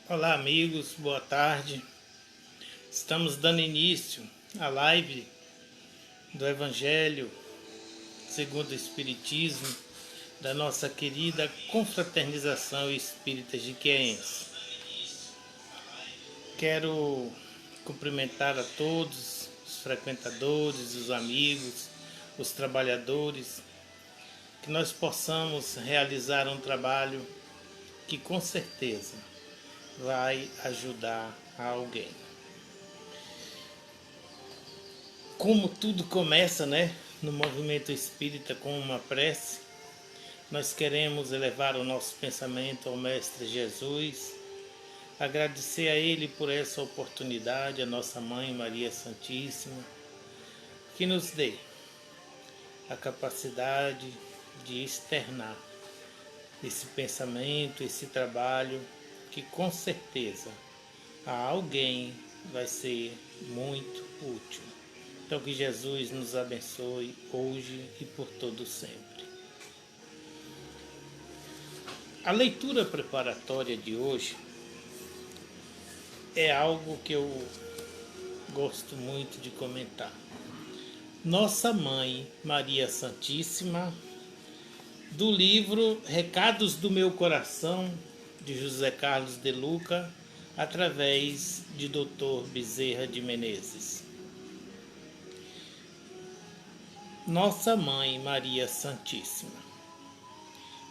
Olá, amigos, boa tarde. Estamos dando início à live do Evangelho segundo o Espiritismo da nossa querida Confraternização Espírita Jiqueense. Quero cumprimentar a todos os frequentadores, os amigos, os trabalhadores, que nós possamos realizar um trabalho que com certeza vai ajudar a alguém. Como tudo começa, no movimento espírita com uma prece, nós queremos elevar o nosso pensamento ao Mestre Jesus, agradecer a Ele por essa oportunidade, a nossa Mãe Maria Santíssima, que nos dê a capacidade de externar esse pensamento, esse trabalho, que com certeza a alguém vai ser muito útil. Então que Jesus nos abençoe hoje e por todo sempre. A leitura preparatória de hoje é algo que eu gosto muito de comentar. Nossa Mãe Maria Santíssima, do livro Recados do Meu Coração, de José Carlos de Luca, através de Dr. Bezerra de Menezes. Nossa Mãe Maria Santíssima.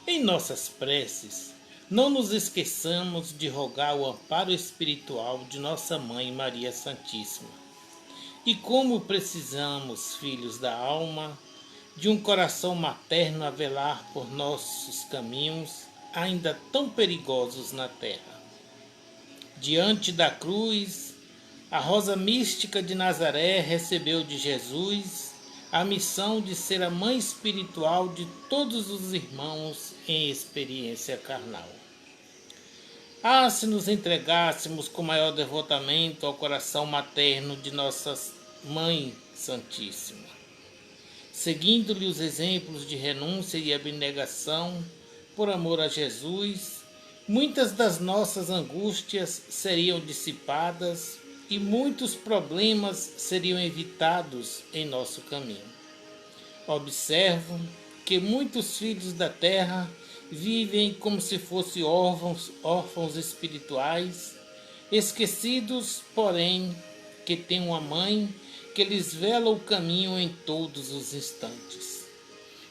Em nossas preces, não nos esqueçamos de rogar o amparo espiritual de Nossa Mãe Maria Santíssima. E como precisamos, filhos da alma, de um coração materno a velar por nossos caminhos, ainda tão perigosos na terra. Diante da cruz, a rosa mística de Nazaré recebeu de Jesus a missão de ser a mãe espiritual de todos os irmãos em experiência carnal. Ah, se nos entregássemos com maior devotamento ao coração materno de nossa Mãe Santíssima, seguindo-lhe os exemplos de renúncia e abnegação por amor a Jesus, muitas das nossas angústias seriam dissipadas e muitos problemas seriam evitados em nosso caminho. Observo que muitos filhos da terra vivem como se fossem órfãos espirituais, esquecidos, porém, que têm uma mãe que lhes vela o caminho em todos os instantes.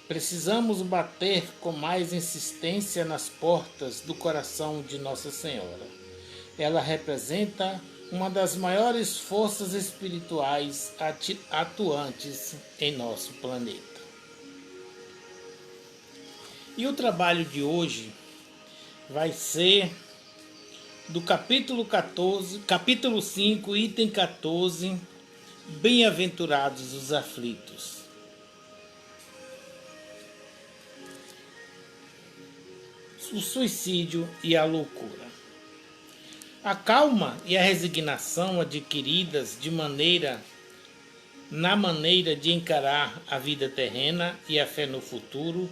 Precisamos bater com mais insistência nas portas do coração de Nossa Senhora. Ela representa uma das maiores forças espirituais atuantes em nosso planeta. E o trabalho de hoje vai ser do capítulo 5, item 14, Bem-aventurados os aflitos. O suicídio e a loucura. A calma e a resignação adquiridas na maneira de encarar a vida terrena e a fé no futuro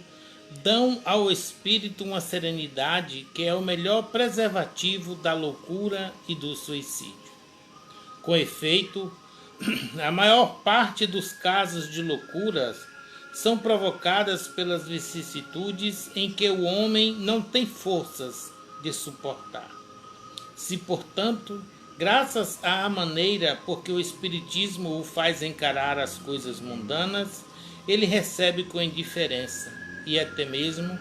dão ao espírito uma serenidade que é o melhor preservativo da loucura e do suicídio. Com efeito, a maior parte dos casos de loucuras são provocadas pelas vicissitudes em que o homem não tem forças de suportar. Se, portanto, graças à maneira por que o Espiritismo o faz encarar as coisas mundanas, ele recebe com indiferença e até mesmo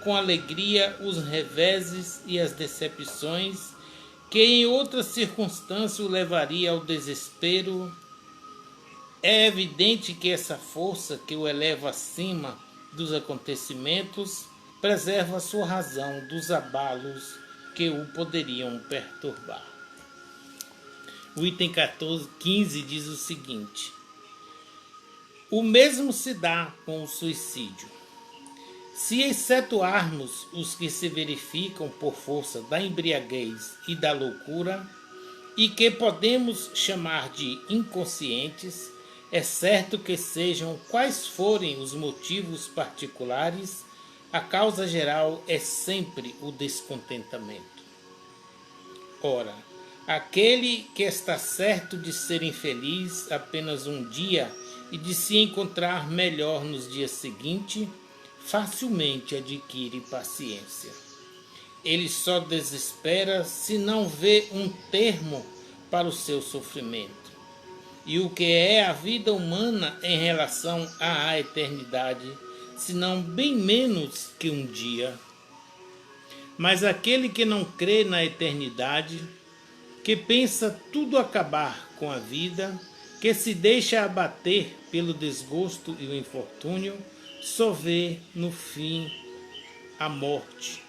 com alegria os reveses e as decepções que em outras circunstâncias o levaria ao desespero. É evidente que essa força que o eleva acima dos acontecimentos preserva sua razão dos abalos que o poderiam perturbar. O item 15 diz o seguinte: o mesmo se dá com o suicídio. Se excetuarmos os que se verificam por força da embriaguez e da loucura, e que podemos chamar de inconscientes, é certo que sejam quais forem os motivos particulares, a causa geral é sempre o descontentamento. Ora, aquele que está certo de ser infeliz apenas um dia e de se encontrar melhor nos dias seguintes, facilmente adquire paciência. Ele só desespera se não vê um termo para o seu sofrimento. E o que é a vida humana em relação à eternidade, senão bem menos que um dia? Mas aquele que não crê na eternidade, que pensa tudo acabar com a vida, que se deixa abater pelo desgosto e o infortúnio, só vê no fim a morte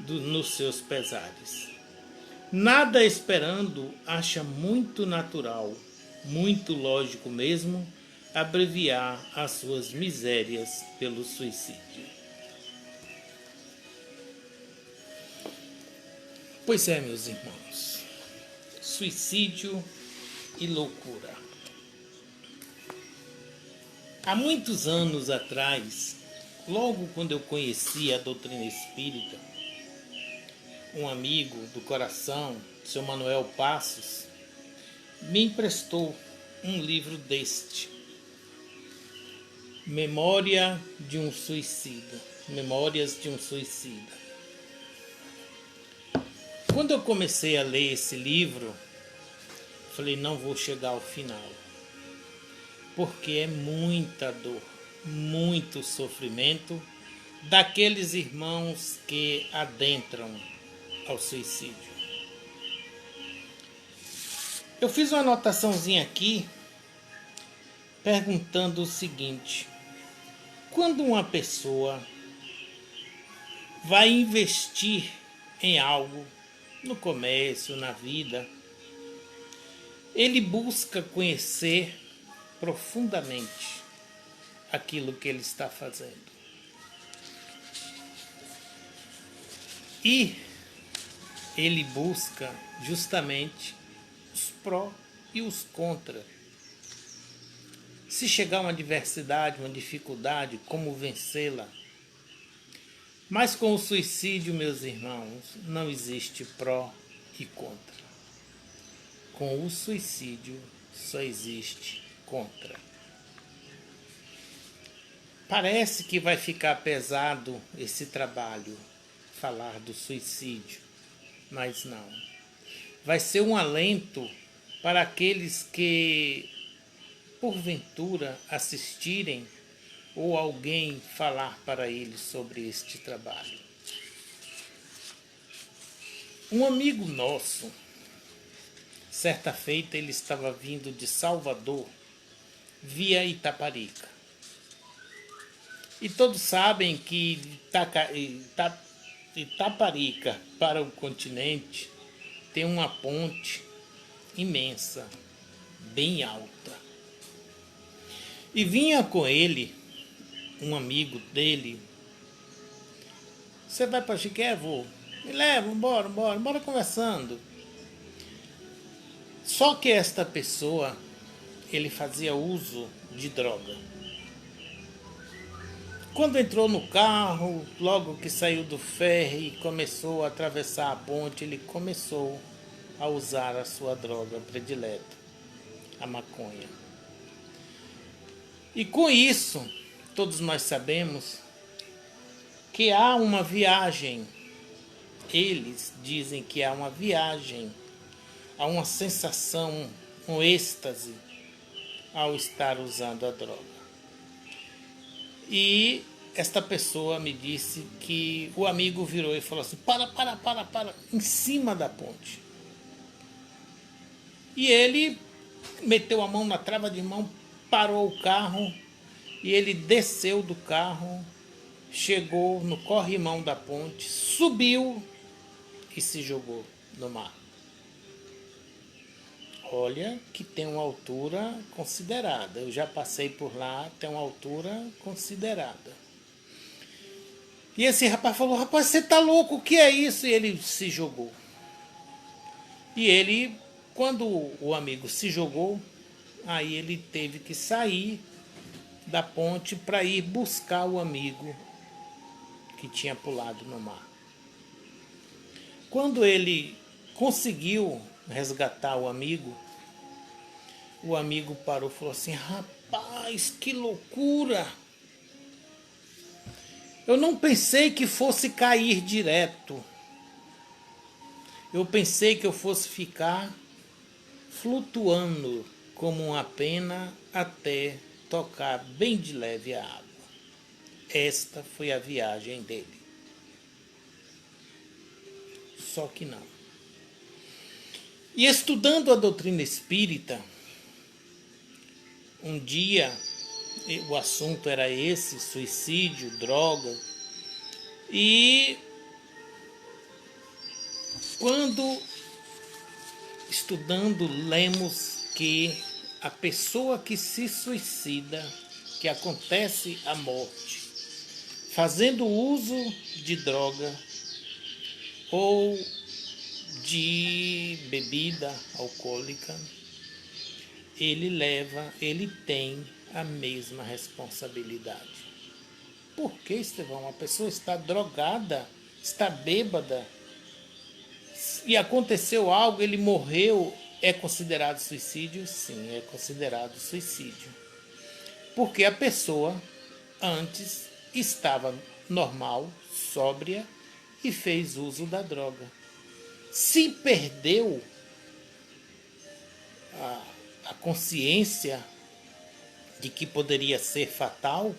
nos seus pesares. Nada esperando, acha muito natural, muito lógico mesmo, abreviar as suas misérias pelo suicídio. Pois é, meus irmãos, suicídio e loucura. Há muitos anos atrás, logo quando eu conheci a doutrina espírita, um amigo do coração, seu Manuel Passos, me emprestou um livro deste, Memória de um Suicida, Memórias de um Suicida. Quando eu comecei a ler esse livro, falei, não vou chegar ao final, porque é muita dor, muito sofrimento daqueles irmãos que adentram ao suicídio. Eu fiz uma anotaçãozinha aqui perguntando o seguinte: quando uma pessoa vai investir em algo, no comércio, na vida, ele busca conhecer profundamente aquilo que ele está fazendo. E ele busca justamente os pró e os contra. Se chegar uma adversidade, uma dificuldade, como vencê-la. Mas com o suicídio, meus irmãos, não existe pró e contra. Com o suicídio só existe contra. Parece que vai ficar pesado esse trabalho, falar do suicídio, mas não. Vai ser um alento para aqueles que, porventura, assistirem ou alguém falar para eles sobre este trabalho. Um amigo nosso, certa feita, ele estava vindo de Salvador via Itaparica. E todos sabem que Itaparica para o continente tem uma ponte imensa, bem alta. E vinha com ele um amigo dele. Você vai para Chiqué? Vou. Me leva, bora conversando. Só que esta pessoa, ele fazia uso de droga. Quando entrou no carro, logo que saiu do ferry e começou a atravessar a ponte, ele começou a usar a sua droga predileta, a maconha. E com isso, todos nós sabemos que há uma viagem. Eles dizem que há uma viagem, há uma sensação, um êxtase ao estar usando a droga. E esta pessoa me disse que o amigo virou e falou assim, para, em cima da ponte. E ele meteu a mão na trava de mão, parou o carro e ele desceu do carro, chegou no corrimão da ponte, subiu e se jogou no mar. Olha que tem uma altura considerada. Eu já passei por lá, tem uma altura considerada. E esse rapaz falou, rapaz, você tá louco, o que é isso? E ele se jogou. E ele, quando o amigo se jogou, aí ele teve que sair da ponte para ir buscar o amigo que tinha pulado no mar. Quando ele conseguiu resgatar o amigo parou e falou assim: rapaz, que loucura! Eu não pensei que fosse cair direto. Eu pensei que eu fosse ficar flutuando como uma pena até tocar bem de leve a água. Esta foi a viagem dele. Só que não. E estudando a doutrina espírita, um dia o assunto era esse, suicídio, droga, e quando estudando lemos que a pessoa que se suicida, que acontece a morte, fazendo uso de droga ou de bebida alcoólica, ele tem a mesma responsabilidade. Por que, Estevão? Uma pessoa está drogada, está bêbada, e aconteceu algo, ele morreu, é considerado suicídio? Sim, é considerado suicídio. Porque a pessoa antes estava normal, sóbria e fez uso da droga. Se perdeu a consciência de que poderia ser fatal,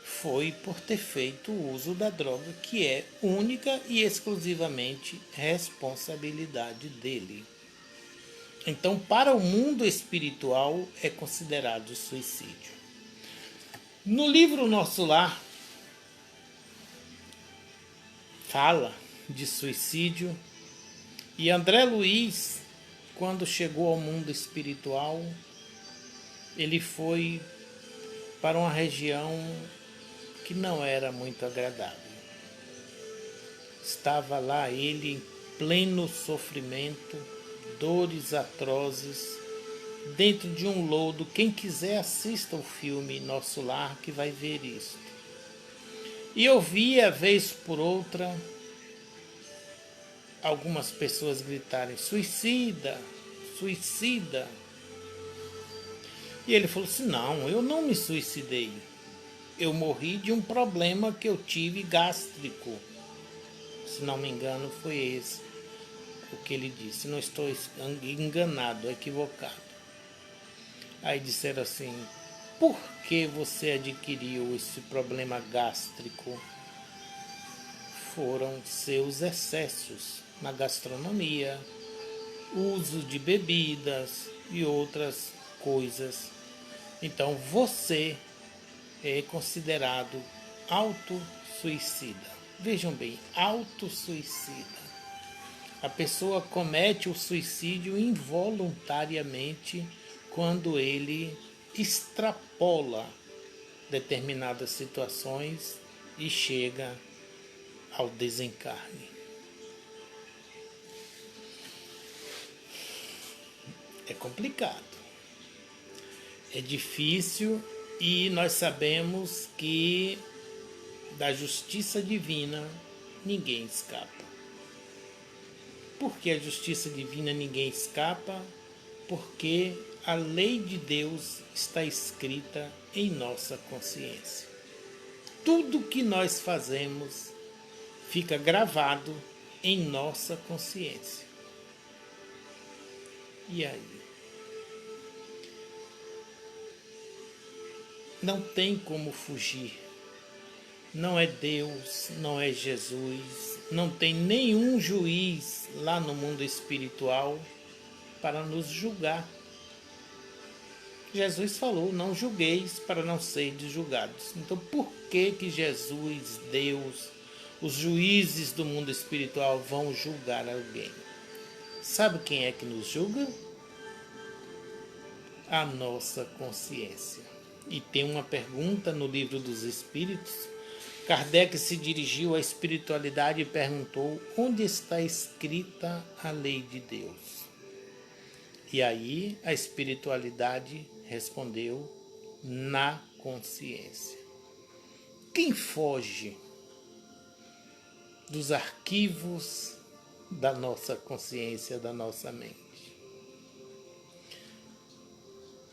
foi por ter feito o uso da droga, que é única e exclusivamente responsabilidade dele. Então, para o mundo espiritual, é considerado suicídio. No livro Nosso Lar, fala de suicídio, e André Luiz, quando chegou ao mundo espiritual, ele foi para uma região que não era muito agradável. Estava lá ele em pleno sofrimento, dores atrozes, dentro de um lodo. Quem quiser assista o filme Nosso Lar que vai ver isso. E eu via, vez por outra, algumas pessoas gritarem: suicida, suicida. E ele falou assim: não, eu não me suicidei. Eu morri de um problema que eu tive gástrico. Se não me engano, foi esse o que ele disse. Não estou enganado, equivocado. Aí disseram assim: por que você adquiriu esse problema gástrico? Foram seus excessos na gastronomia, uso de bebidas e outras coisas. Então você é considerado autossuicida. Vejam bem, autossuicida. A pessoa comete o suicídio involuntariamente quando ele extrapola determinadas situações e chega ao desencarne. É complicado, é difícil, e nós sabemos que da justiça divina ninguém escapa. Por que a justiça divina ninguém escapa? Porque a lei de Deus está escrita em nossa consciência. Tudo que nós fazemos fica gravado em nossa consciência. E aí? Não tem como fugir. Não é Deus, não é Jesus, não tem nenhum juiz lá no mundo espiritual para nos julgar. Jesus falou: não julgueis para não serdes julgados. Então por que Jesus, Deus, os juízes do mundo espiritual vão julgar alguém? Sabe quem é que nos julga? A nossa consciência. E tem uma pergunta no Livro dos Espíritos. Kardec se dirigiu à espiritualidade e perguntou: onde está escrita a lei de Deus? E aí a espiritualidade respondeu: na consciência. Quem foge dos arquivos da nossa consciência, da nossa mente.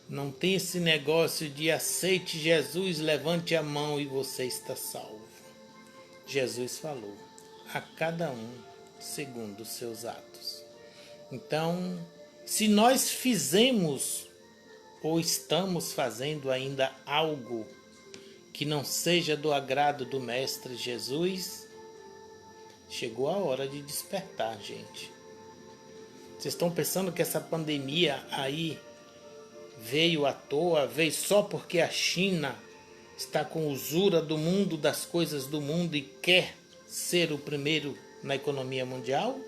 Não tem esse negócio de aceite Jesus, levante a mão e você está salvo. Jesus falou, a cada um segundo os seus atos. Então, se nós fizemos ou estamos fazendo ainda algo que não seja do agrado do Mestre Jesus, chegou a hora de despertar, gente. Vocês estão pensando que essa pandemia aí veio à toa, veio só porque a China está com usura do mundo, das coisas do mundo e quer ser o primeiro na economia mundial?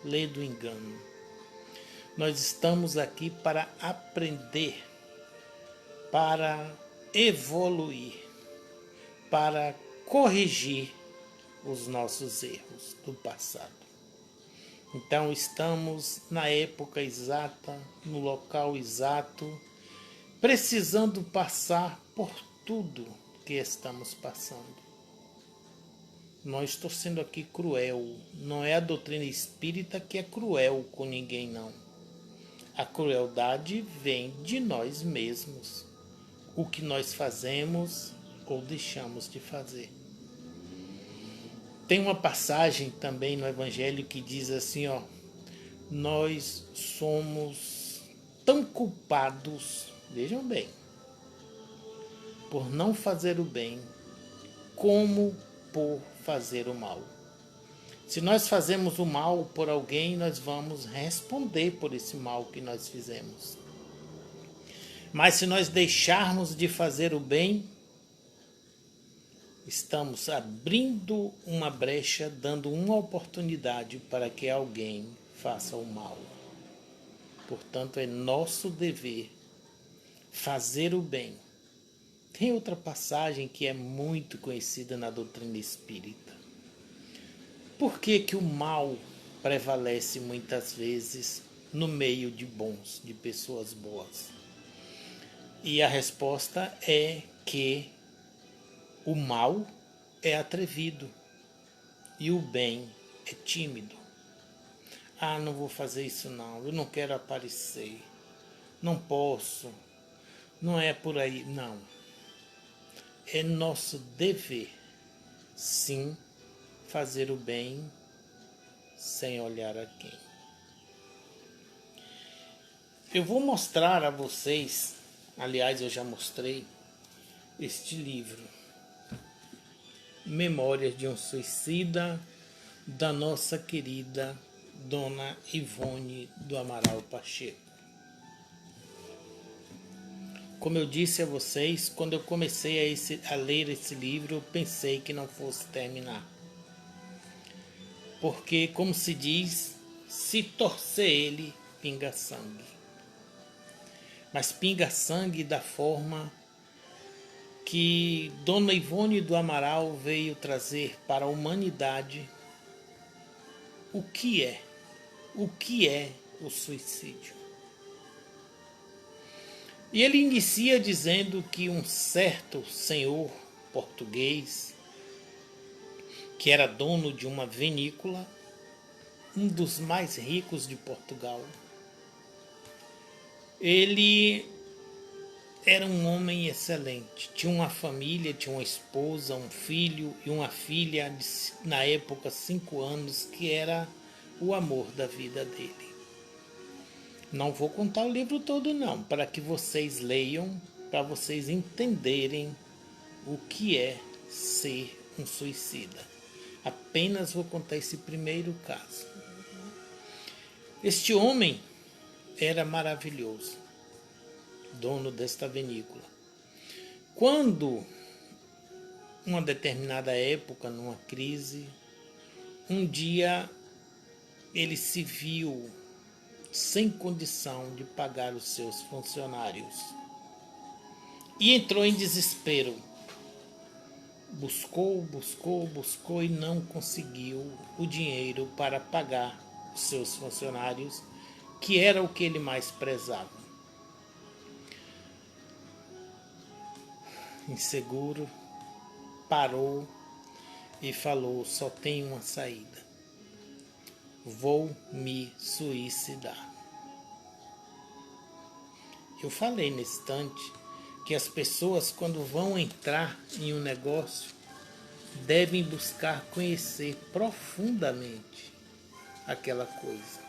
Lê do engano. Nós estamos aqui para aprender, para evoluir, para corrigir os nossos erros do passado. Então estamos na época exata, no local exato, precisando passar por tudo que estamos passando. Não estou sendo aqui cruel, não é a doutrina espírita que é cruel com ninguém, não. A crueldade vem de nós mesmos, o que nós fazemos ou deixamos de fazer. Tem uma passagem também no Evangelho que diz assim, ó, nós somos tão culpados, vejam bem, por não fazer o bem, como por fazer o mal. Se nós fazemos o mal por alguém, nós vamos responder por esse mal que nós fizemos. Mas se nós deixarmos de fazer o bem, estamos abrindo uma brecha, dando uma oportunidade para que alguém faça o mal. Portanto, é nosso dever fazer o bem. Tem outra passagem que é muito conhecida na doutrina espírita. Por que que o mal prevalece muitas vezes no meio de bons, de pessoas boas? E a resposta é que o mal é atrevido e o bem é tímido. Ah, não vou fazer isso não, eu não quero aparecer, não posso, não é por aí, não. É nosso dever, sim, fazer o bem sem olhar a quem. Eu vou mostrar a vocês, aliás, eu já mostrei este livro, Memórias de um Suicida, da nossa querida Dona Ivone do Amaral Pacheco. Como eu disse a vocês, quando eu comecei a ler esse livro, eu pensei que não fosse terminar. Porque, como se diz, se torcer ele, pinga sangue. Mas pinga sangue da forma que Dona Ivone do Amaral veio trazer para a humanidade o que é o suicídio. E ele inicia dizendo que um certo senhor português, que era dono de uma vinícola, um dos mais ricos de Portugal, ele era um homem excelente, tinha uma família, tinha uma esposa, um filho e uma filha de, na época, 5 anos, que era o amor da vida dele. Não vou contar o livro todo não, para que vocês leiam, para vocês entenderem o que é ser um suicida. Apenas vou contar esse primeiro caso. Este homem era maravilhoso, dono desta vinícola. Quando, uma determinada época, numa crise, um dia ele se viu sem condição de pagar os seus funcionários e entrou em desespero. Buscou e não conseguiu o dinheiro para pagar os seus funcionários, que era o que ele mais prezava. Inseguro, parou e falou: só tem uma saída. vou me suicidar. Eu falei nesse instante que as pessoas, quando vão entrar em um negócio, devem buscar conhecer profundamente aquela coisa.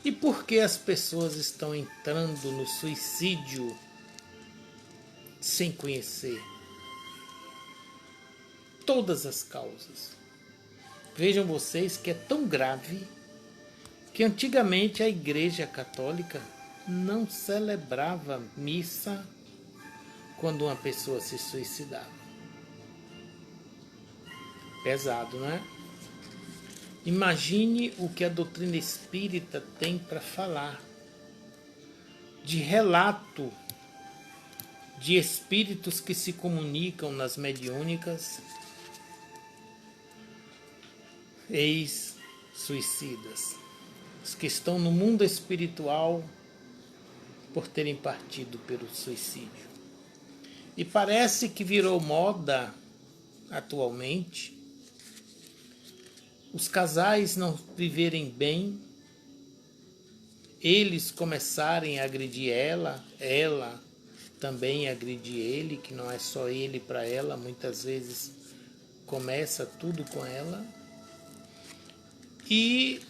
E por que as pessoas estão entrando no suicídio sem conhecer? Todas as causas. Vejam vocês que é tão grave que antigamente a Igreja Católica não celebrava missa quando uma pessoa se suicidava. Pesado, não é? Imagine o que a doutrina espírita tem para falar de relato de espíritos que se comunicam nas mediúnicas, ex-suicidas, os que estão no mundo espiritual por terem partido pelo suicídio. E parece que virou moda atualmente os casais não viverem bem, eles começarem a agredir ela também agredir ele, que não é só ele para ela, muitas vezes começa tudo com ela. E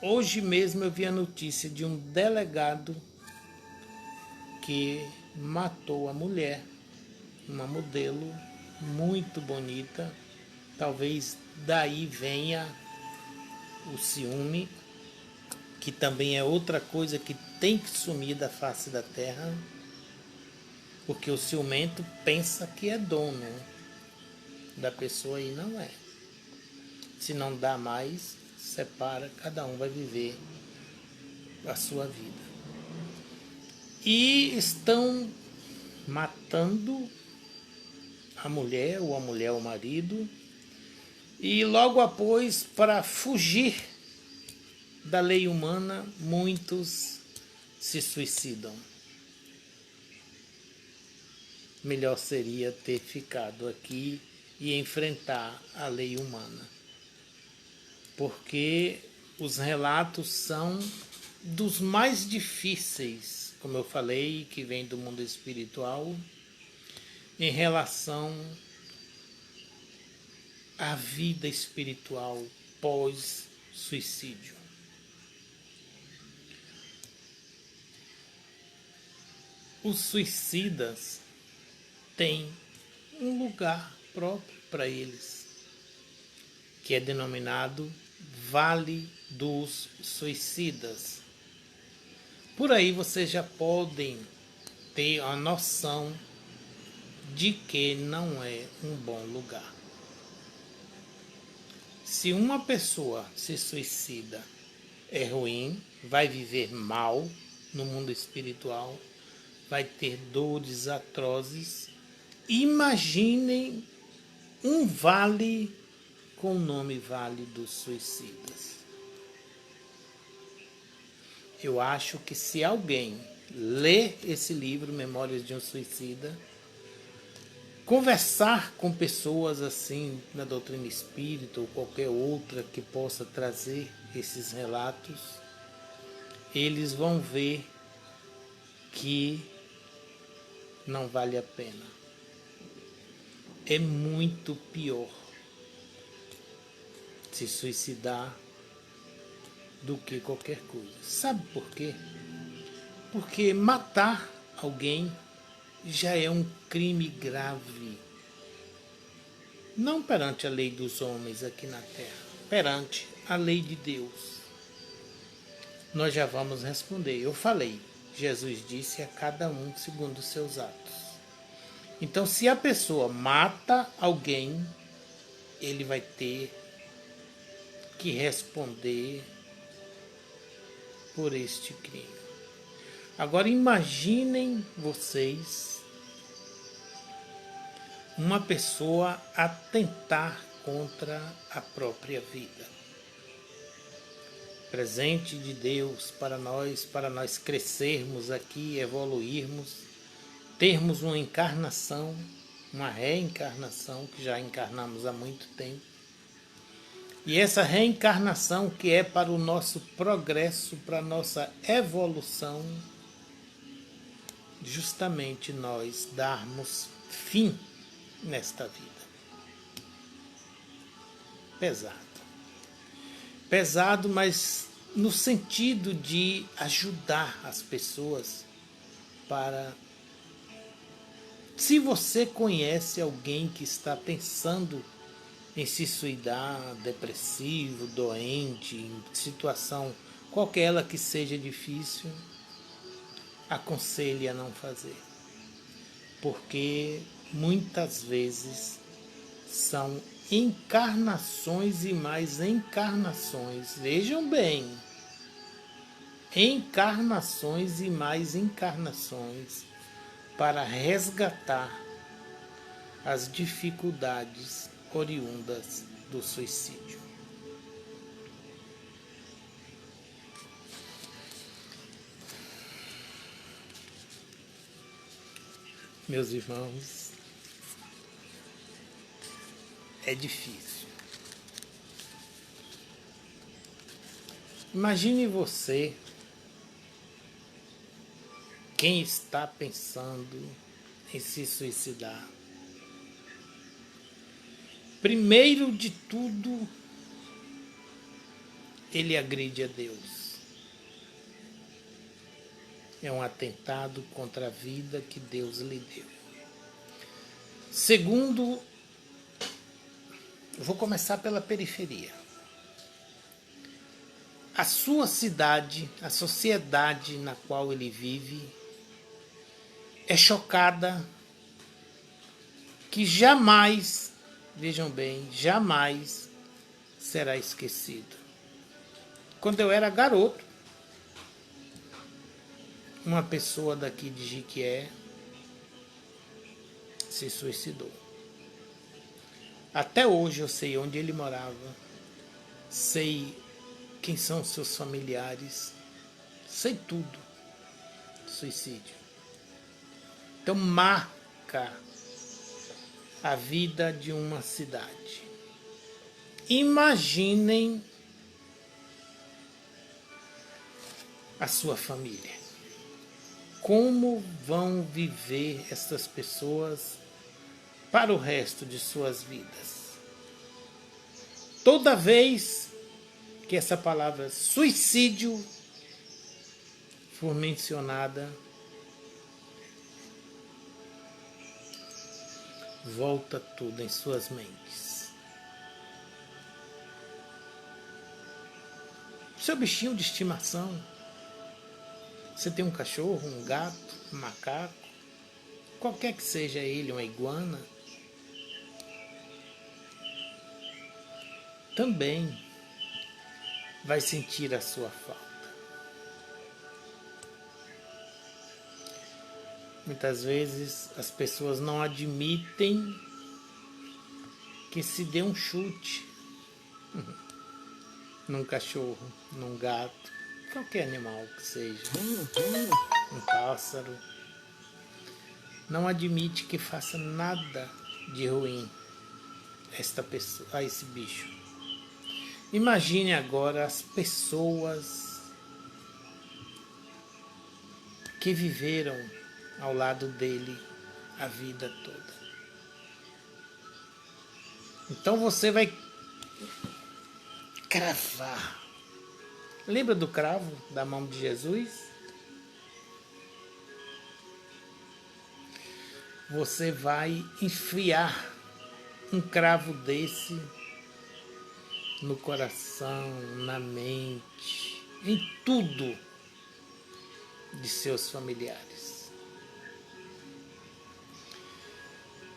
hoje mesmo eu vi a notícia de um delegado que matou a mulher, uma modelo muito bonita. Talvez daí venha o ciúme, que também é outra coisa que tem que sumir da face da terra, porque o ciumento pensa que é dono da pessoa e não é. Se não dá mais, separa, cada um vai viver a sua vida. E estão matando a mulher, ou a mulher o marido, e logo após, para fugir da lei humana, muitos se suicidam. Melhor seria ter ficado aqui e enfrentar a lei humana, porque os relatos são dos mais difíceis, como eu falei, que vem do mundo espiritual, em relação à vida espiritual pós-suicídio. Os suicidas têm um lugar próprio para eles, que é denominado Vale dos Suicidas. Por aí vocês já podem ter a noção de que não é um bom lugar. Se uma pessoa se suicida, é ruim, vai viver mal no mundo espiritual, vai ter dores atrozes. Imaginem um vale com o nome Vale dos Suicidas. Eu acho que se alguém ler esse livro, Memórias de um Suicida, conversar com pessoas assim na doutrina espírita ou qualquer outra que possa trazer esses relatos, eles vão ver que não vale a pena. É muito pior se suicidar do que qualquer coisa. Sabe por quê? Porque matar alguém já é um crime grave. Não perante a lei dos homens aqui na terra, perante a lei de Deus. Nós já vamos responder. Eu falei, Jesus disse a cada um segundo os seus atos. Então, se a pessoa mata alguém, ele vai ter que responder por este crime. Agora imaginem vocês uma pessoa atentar contra a própria vida. Presente de Deus para nós crescermos aqui, evoluirmos, termos uma encarnação, uma reencarnação, que já encarnamos há muito tempo, E essa reencarnação que é para o nosso progresso, para a nossa evolução, justamente nós darmos fim nesta vida. Pesado. Pesado, mas no sentido de ajudar as pessoas para... Se você conhece alguém que está pensando em se suicidar, depressivo, doente, em situação qualquer ela que seja difícil, aconselhe a não fazer. Porque muitas vezes são encarnações e mais encarnações. Vejam bem, encarnações e mais encarnações para resgatar as dificuldades oriundas do suicídio. Meus irmãos, é difícil. Imagine você, quem está pensando em se suicidar. Primeiro de tudo, ele agride a Deus. É um atentado contra a vida que Deus lhe deu. Segundo, eu vou começar pela periferia. A sua cidade, a sociedade na qual ele vive, é chocada que jamais, vejam bem, jamais será esquecido. Quando eu era garoto, uma pessoa daqui de Jiquié se suicidou. Até hoje eu sei onde ele morava, sei quem são seus familiares, sei tudo. Suicídio. Então marca a vida de uma cidade. Imaginem a sua família. Como vão viver essas pessoas para o resto de suas vidas? Toda vez que essa palavra suicídio for mencionada, volta tudo em suas mentes. Seu bichinho de estimação. Você tem um cachorro, um gato, um macaco, qualquer que seja ele, uma iguana, também vai sentir a sua falta. Muitas vezes as pessoas não admitem que se dê um chute num cachorro, num gato, qualquer animal que seja, um pássaro. Não admite que faça nada de ruim a esse bicho. Imagine agora as pessoas que viveram ao lado dele a vida toda. Então você vai cravar. Lembra do cravo da mão de Jesus? Você vai enfiar um cravo desse no coração, na mente, em tudo de seus familiares.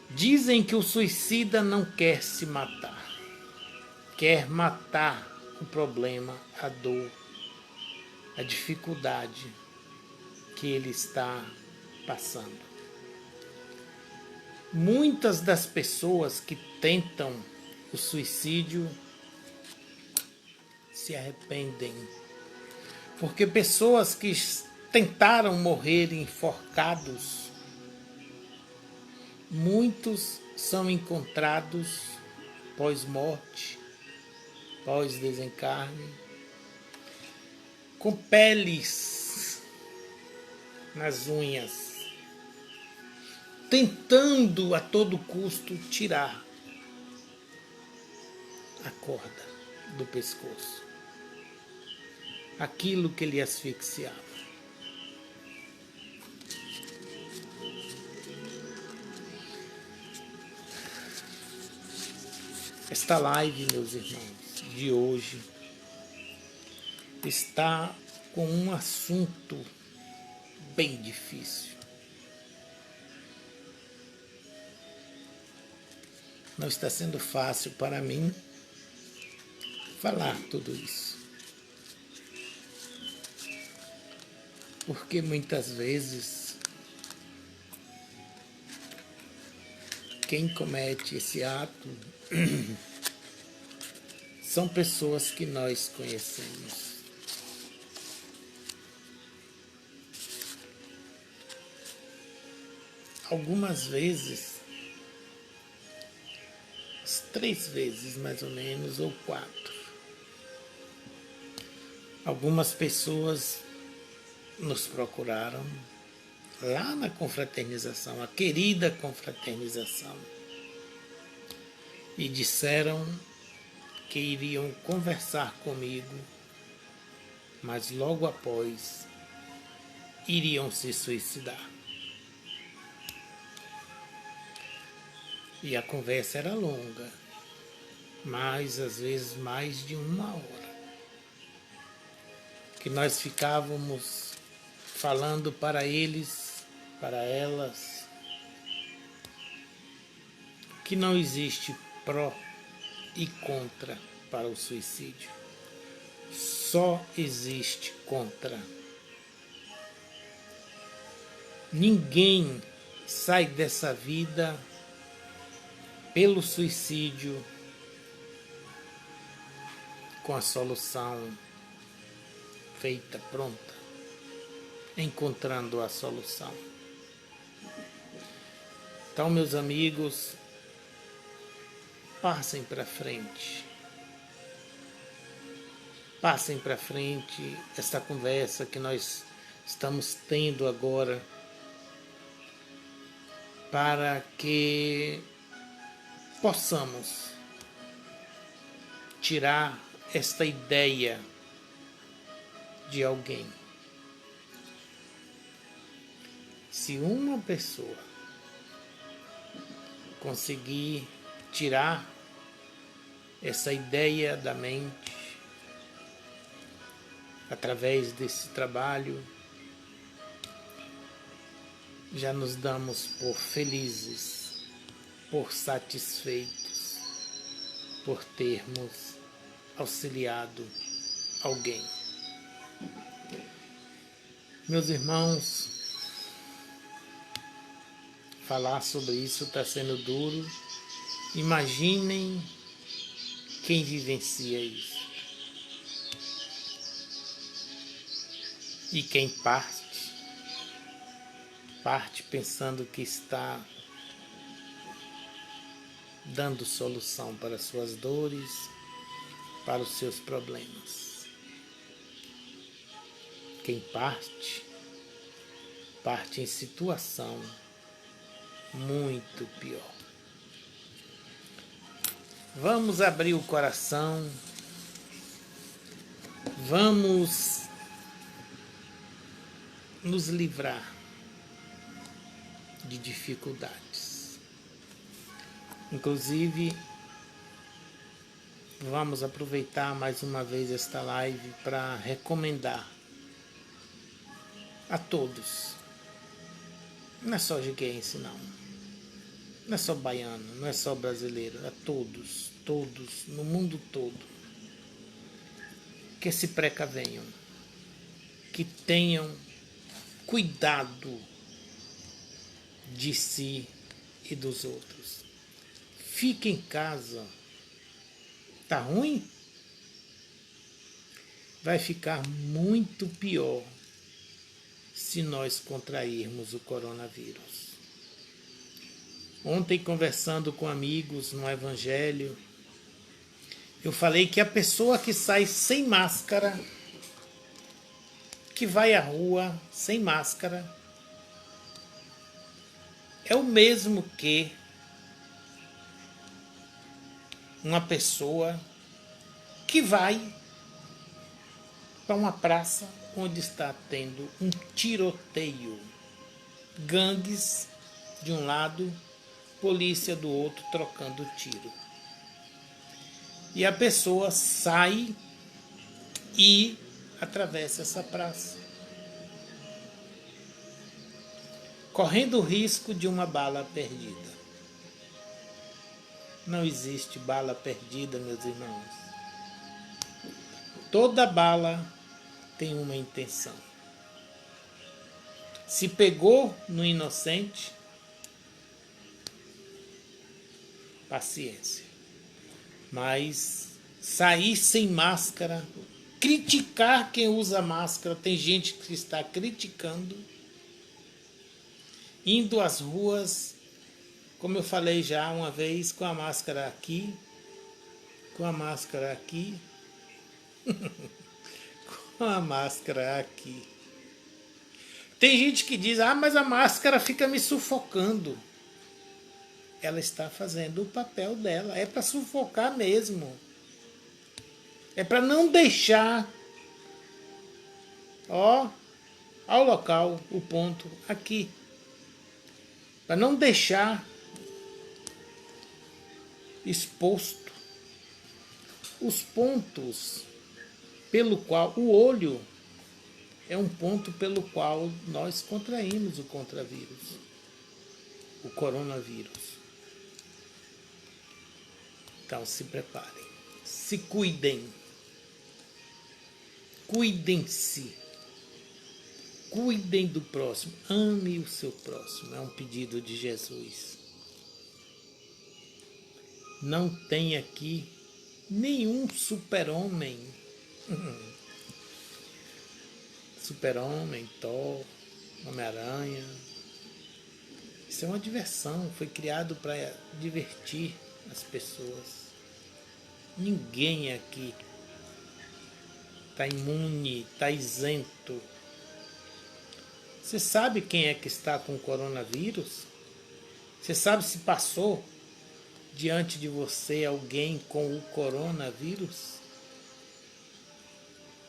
Dizem que o suicida não quer se matar, quer matar o problema, a dor, a dificuldade que ele está passando. Muitas das pessoas que tentam o suicídio se arrependem, porque pessoas que tentaram morrer enforcados, muitos são encontrados pós-morte pós-desencarne, com peles nas unhas, tentando a todo custo tirar a corda do pescoço, aquilo que lhe asfixiava. Esta live, meus irmãos, de hoje está com um assunto bem difícil. Não está sendo fácil para mim falar tudo isso. Porque muitas vezes quem comete esse ato são pessoas que nós conhecemos. Algumas vezes, 3 vezes mais ou menos, ou 4. Algumas pessoas nos procuraram lá na confraternização, a querida confraternização, e disseram que iriam conversar comigo, mas logo após iriam se suicidar. E a conversa era longa, mas às vezes mais de 1 hora, que nós ficávamos falando para eles, para elas, que não existe pró e contra para o suicídio. Só existe contra. Ninguém sai dessa vida pelo suicídio com a solução feita, pronta, encontrando a solução. Então, meus amigos, passem para frente. Passem para frente esta conversa que nós estamos tendo agora, para que possamos tirar esta ideia de alguém. Se uma pessoa conseguir tirar essa ideia da mente através desse trabalho, já nos damos por felizes, por satisfeitos, por termos auxiliado alguém. Meus irmãos, falar sobre isso está sendo duro. Imaginem quem vivencia isso. E quem parte pensando que está dando solução para suas dores, para os seus problemas. Quem parte em situação muito pior. Vamos abrir o coração, vamos nos livrar de dificuldades. Inclusive, vamos aproveitar mais uma vez esta live para recomendar a todos. Não é só jiguense, não. Não é só baiano, não é só brasileiro. É todos, no mundo todo. Que se precavenham. Que tenham cuidado de si e dos outros. Fique em casa. Tá ruim? Vai ficar muito pior se nós contrairmos o coronavírus. Ontem, conversando com amigos no Evangelho, Eu falei que a pessoa que sai sem máscara, que vai à rua sem máscara, é o mesmo que uma pessoa que vai para uma praça onde está tendo um tiroteio. Gangues de um lado, polícia do outro trocando tiro. E a pessoa sai e atravessa essa praça, correndo o risco de uma bala perdida. Não existe bala perdida, meus irmãos. Toda bala tem uma intenção. Se pegou no inocente, paciência. Mas sair sem máscara, criticar quem usa máscara, tem gente que está criticando, indo às ruas, como eu falei já uma vez, com a máscara aqui, com a máscara aqui, com a máscara aqui. Tem gente que diz, mas a máscara fica me sufocando. Ela está fazendo o papel dela, é para sufocar mesmo. É para não deixar, ao local, o ponto, aqui. Para não deixar exposto os pontos pelo qual o olho é um ponto pelo qual nós contraímos o contravírus, o coronavírus. Então se preparem, se cuidem, cuidem-se, cuidem do próximo, ame o seu próximo, é um pedido de Jesus. Não tem aqui nenhum super-homem. Super-homem, Thor, Homem-Aranha. Isso é uma diversão, foi criado para divertir as pessoas. Ninguém aqui está imune, está isento. Você sabe quem é que está com o coronavírus? Você sabe se passou diante de você alguém com o coronavírus?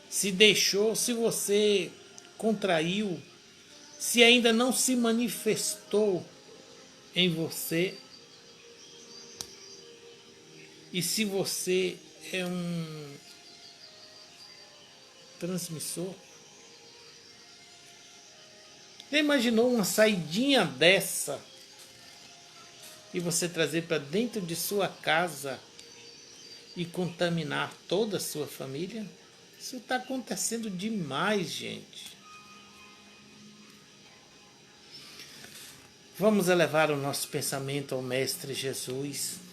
Se deixou, se você contraiu, se ainda não se manifestou em você, e se você é um transmissor. Já imaginou uma saidinha dessa e você trazer para dentro de sua casa e contaminar toda a sua família? Isso está acontecendo demais, gente. Vamos elevar o nosso pensamento ao Mestre Jesus.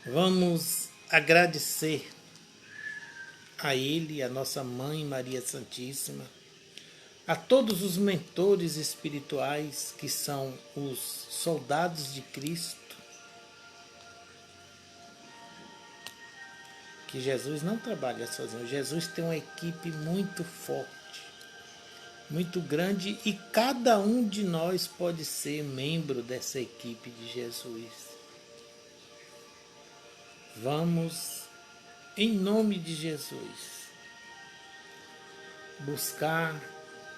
Vamos agradecer a Ele, a nossa Mãe Maria Santíssima, a todos os mentores espirituais que são os soldados de Cristo, que Jesus não trabalha sozinho. Jesus tem uma equipe muito forte, muito grande, e cada um de nós pode ser membro dessa equipe de Jesus. Vamos, em nome de Jesus, buscar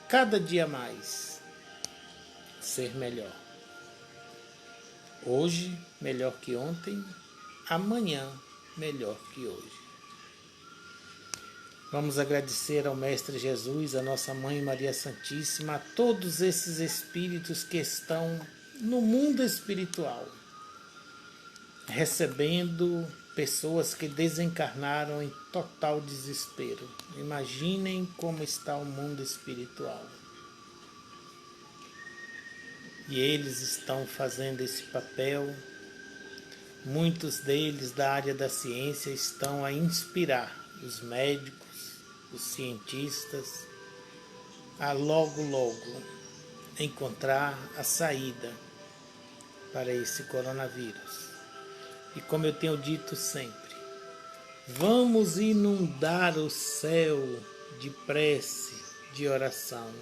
cada dia mais ser melhor. Hoje, melhor que ontem, amanhã, melhor que hoje. Vamos agradecer ao Mestre Jesus, a nossa Mãe Maria Santíssima, a todos esses espíritos que estão no mundo espiritual, recebendo pessoas que desencarnaram em total desespero. Imaginem como está o mundo espiritual. E eles estão fazendo esse papel. Muitos deles da área da ciência estão a inspirar os médicos, os cientistas, a logo encontrar a saída para esse coronavírus. E como eu tenho dito sempre, Vamos inundar o céu de prece, de oração,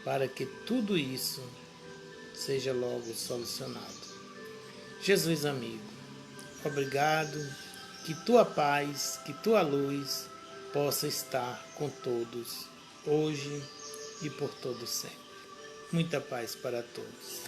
para que tudo isso seja logo solucionado. Jesus amigo, obrigado, que tua paz, que tua luz possa estar com todos, hoje e por todo sempre. Muita paz para todos.